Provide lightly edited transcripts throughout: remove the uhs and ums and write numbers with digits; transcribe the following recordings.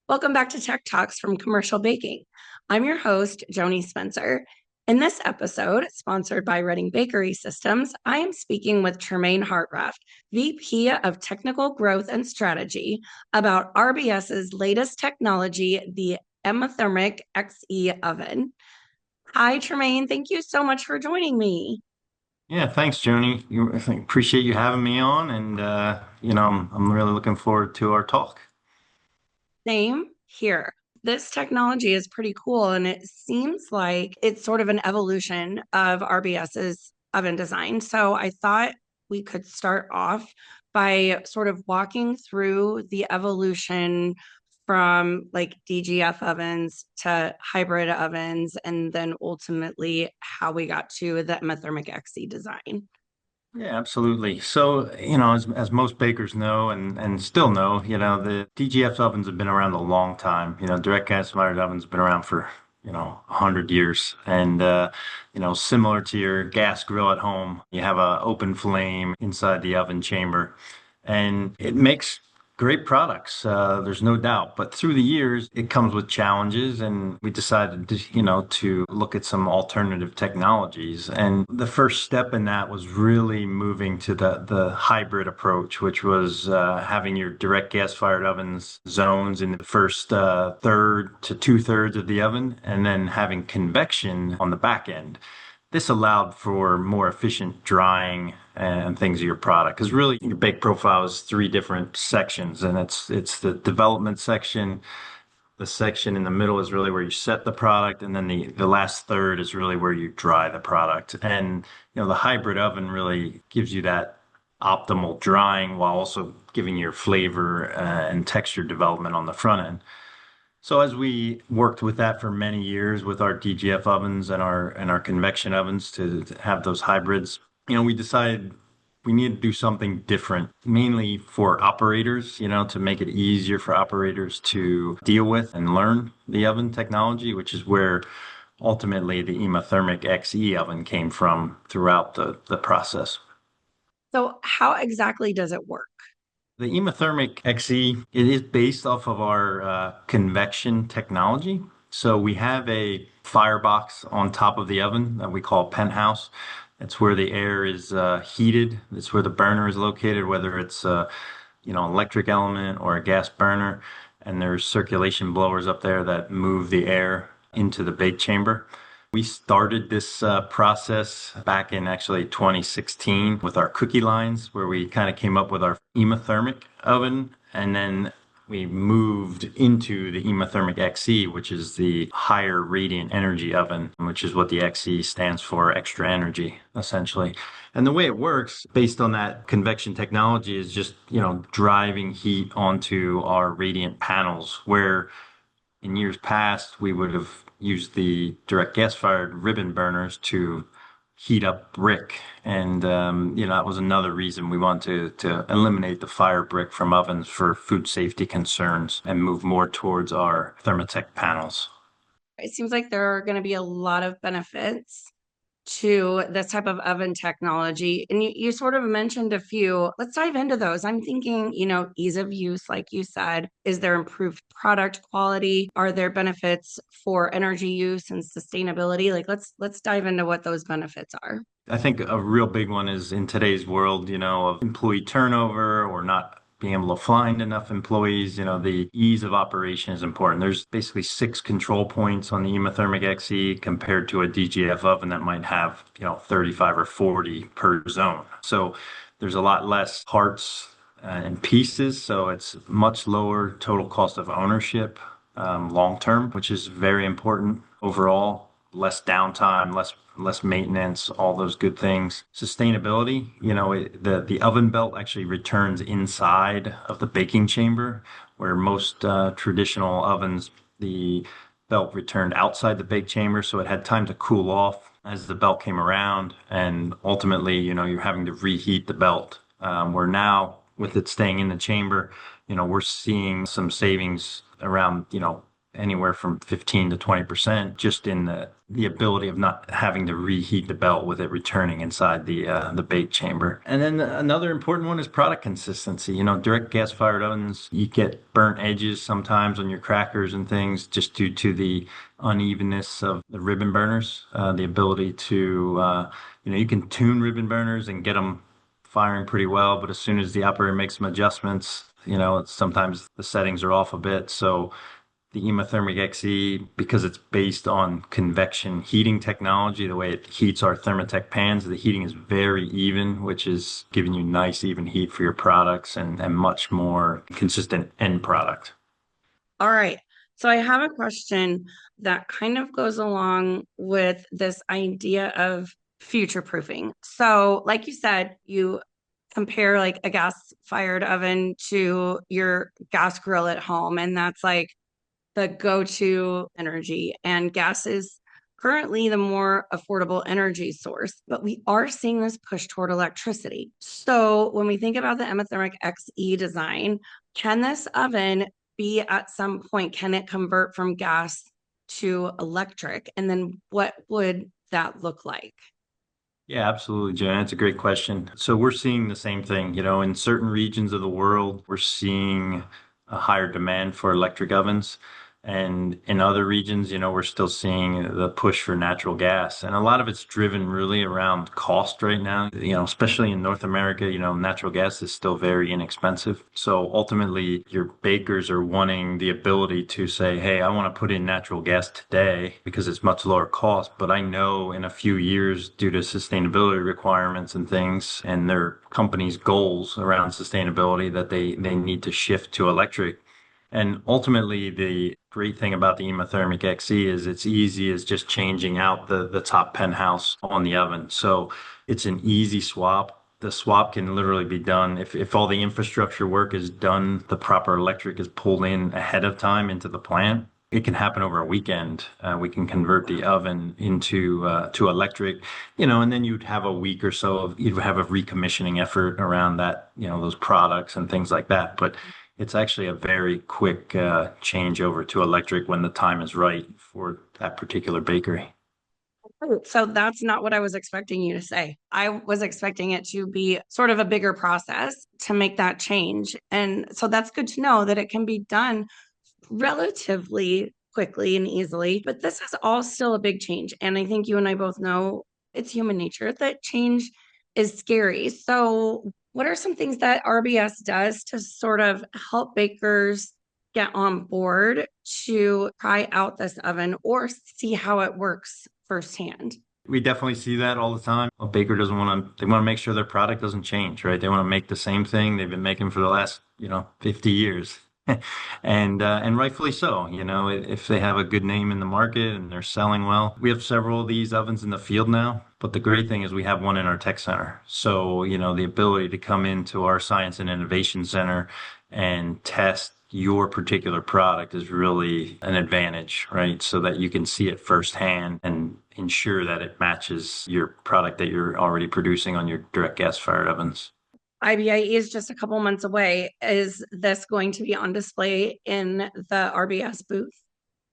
Welcome back to Tech Talks from Commercial Baking. I'm your host, Joni Spencer. In this episode, sponsored by Reading Bakery Systems, I am speaking with Tremaine Hartraft, VP of Technical Growth and Strategy, about RBS's latest technology, the Emithermic XE oven. Hi, Tremaine. Thank you so much for joining me. Yeah, thanks, Joni. I appreciate you having me on, and I'm really looking forward to our talk. Same here. This technology is pretty cool, and it seems like it's sort of an evolution of RBS's oven design. So I thought we could start off by sort of walking through the evolution from like DGF ovens to hybrid ovens, and then ultimately how we got to the Emithermic XE design. Yeah, absolutely. So, as most bakers know and still know, the DGF ovens have been around a long time. Direct gas fired ovens have been around for, 100 years. And, similar to your gas grill at home, you have an open flame inside the oven chamber, and it makes great products. There's no doubt. But through the years, it comes with challenges, and we decided to look at some alternative technologies. And the first step in that was really moving to the hybrid approach, which was having your direct gas-fired ovens zones in the first third to two-thirds of the oven, and then having convection on the back end. This allowed for more efficient drying and things of your product, because really your bake profile is three different sections, and it's the development section. The section in the middle is really where you set the product, and then the last third is really where you dry the product. And the hybrid oven really gives you that optimal drying while also giving your flavor and texture development on the front end. So as we worked with that for many years with our DGF ovens and our convection ovens to have those hybrids, we decided we need to do something different, mainly for operators, to make it easier for operators to deal with and learn the oven technology, which is where ultimately the Emithermic XE oven came from throughout the process. So, how exactly does it work? The Emithermic XE, it is based off of our convection technology. So we have a firebox on top of the oven that we call penthouse. That's where the air is heated. That's where the burner is located, whether it's electric element or a gas burner. And there's circulation blowers up there that move the air into the bake chamber. We started this process back in actually 2016 with our cookie lines, where we kind of came up with our Emithermic oven, and then we moved into the Emithermic XE, which is the higher radiant energy oven, which is what the XE stands for, extra energy, essentially. And the way it works, based on that convection technology, is just, driving heat onto our radiant panels, where in years past, we would have used the direct gas fired ribbon burners to heat up brick. And, that was another reason we wanted to eliminate the fire brick from ovens for food safety concerns and move more towards our Thermatec panels. It seems like there are going to be a lot of benefits to this type of oven technology. And you sort of mentioned a few. Let's dive into those. I'm thinking, ease of use, like you said. Is there improved product quality? Are there benefits for energy use and sustainability? Like let's dive into what those benefits are. I think a real big one is in today's world, of employee turnover or not being able to find enough employees, the ease of operation is important. There's basically six control points on the Emithermic XE compared to a DGF oven that might have, 35 or 40 per zone. So there's a lot less parts and pieces. So it's much lower total cost of ownership long term, which is very important overall. Less downtime, less maintenance, all those good things. Sustainability, the oven belt actually returns inside of the baking chamber, where most traditional ovens, the belt returned outside the bake chamber, so it had time to cool off as the belt came around, and ultimately, you're having to reheat the belt. Where now, with it staying in the chamber, we're seeing some savings around, anywhere from 15 to 20% just in the ability of not having to reheat the belt with it returning inside the bake chamber. And then another important one is product consistency. You know, direct gas fired ovens, you get burnt edges sometimes on your crackers and things just due to the unevenness of the ribbon burners, the ability to you can tune ribbon burners and get them firing pretty well, but as soon as the operator makes some adjustments, sometimes the settings are off a bit. So the Emithermic XE, because it's based on convection heating technology, the way it heats our Thermatec pans, the heating is very even, which is giving you nice even heat for your products and much more consistent end product. All right. So I have a question that kind of goes along with this idea of future proofing. So, like you said, you compare like a gas fired oven to your gas grill at home, and that's like the go-to energy. And gas is currently the more affordable energy source, but we are seeing this push toward electricity. So when we think about the Emithermic XE design, can this oven be at some point, can it convert from gas to electric? And then what would that look like? Yeah, absolutely, Jen. That's a great question. So we're seeing the same thing, in certain regions of the world, we're seeing a higher demand for electric ovens. And in other regions, we're still seeing the push for natural gas. And a lot of it's driven really around cost right now, especially in North America, natural gas is still very inexpensive. So ultimately, your bakers are wanting the ability to say, hey, I want to put in natural gas today because it's much lower cost. But I know in a few years, due to sustainability requirements and things and their company's goals around sustainability, that they need to shift to electric. And ultimately, the great thing about the Emithermic XE is it's easy as just changing out the top penthouse on the oven. So it's an easy swap. The swap can literally be done if all the infrastructure work is done, the proper electric is pulled in ahead of time into the plant. It can happen over a weekend. We can convert the oven into to electric, and then you'd have a week or so of you'd have a recommissioning effort around that, those products and things like that. But it's actually a very quick change over to electric when the time is right for that particular bakery. So that's not what I was expecting you to say. I was expecting it to be sort of a bigger process to make that change. And so that's good to know that it can be done relatively quickly and easily. But this is all still a big change. And I think you and I both know it's human nature that change is scary. So, what are some things that RBS does to sort of help bakers get on board to try out this oven or see how it works firsthand? We definitely see that all the time. A baker doesn't want to, they want to make sure their product doesn't change, right? They want to make the same thing they've been making for the last, 50 years. And rightfully so, if they have a good name in the market and they're selling well. We have several of these ovens in the field now, but the great thing is we have one in our tech center. So, the ability to come into our science and innovation center and test your particular product is really an advantage, right? So that you can see it firsthand and ensure that it matches your product that you're already producing on your direct gas fired ovens. IBIE is just a couple months away. Is this going to be on display in the RBS booth?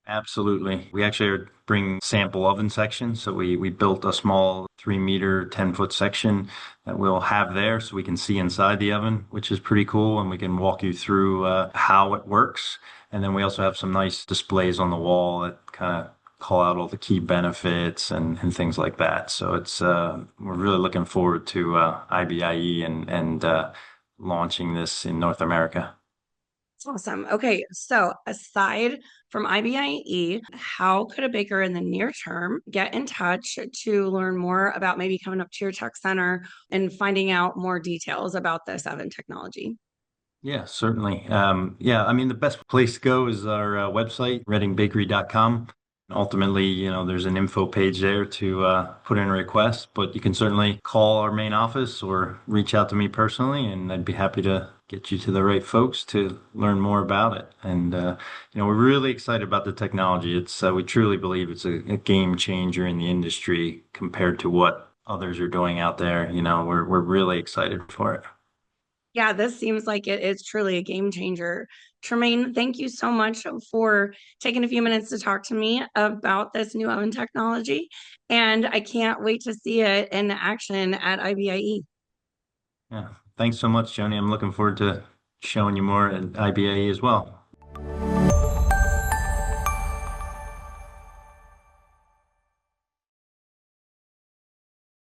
Absolutely. We actually are bring sample oven sections. So we built a small 3 meter, 10-foot section that we'll have there so we can see inside the oven, which is pretty cool. And we can walk you through how it works. And then we also have some nice displays on the wall that kind of call out all the key benefits and things like that. So we're really looking forward to IBIE and launching this in North America. Awesome. Okay, so aside from IBIE, how could a baker in the near term get in touch to learn more about maybe coming up to your tech center and finding out more details about this oven technology? Yeah, certainly. Yeah, I mean, the best place to go is our website, readingbakery.com. Ultimately, there's an info page there to put in a request, but you can certainly call our main office or reach out to me personally, and I'd be happy to get you to the right folks to learn more about it. And, we're really excited about the technology. We truly believe it's a game changer in the industry compared to what others are doing out there. We're really excited for it. Yeah, this seems like it is truly a game changer. Tremaine, thank you so much for taking a few minutes to talk to me about this new oven technology. And I can't wait to see it in action at IBIE. Yeah. Thanks so much, Joni. I'm looking forward to showing you more at IBAE as well.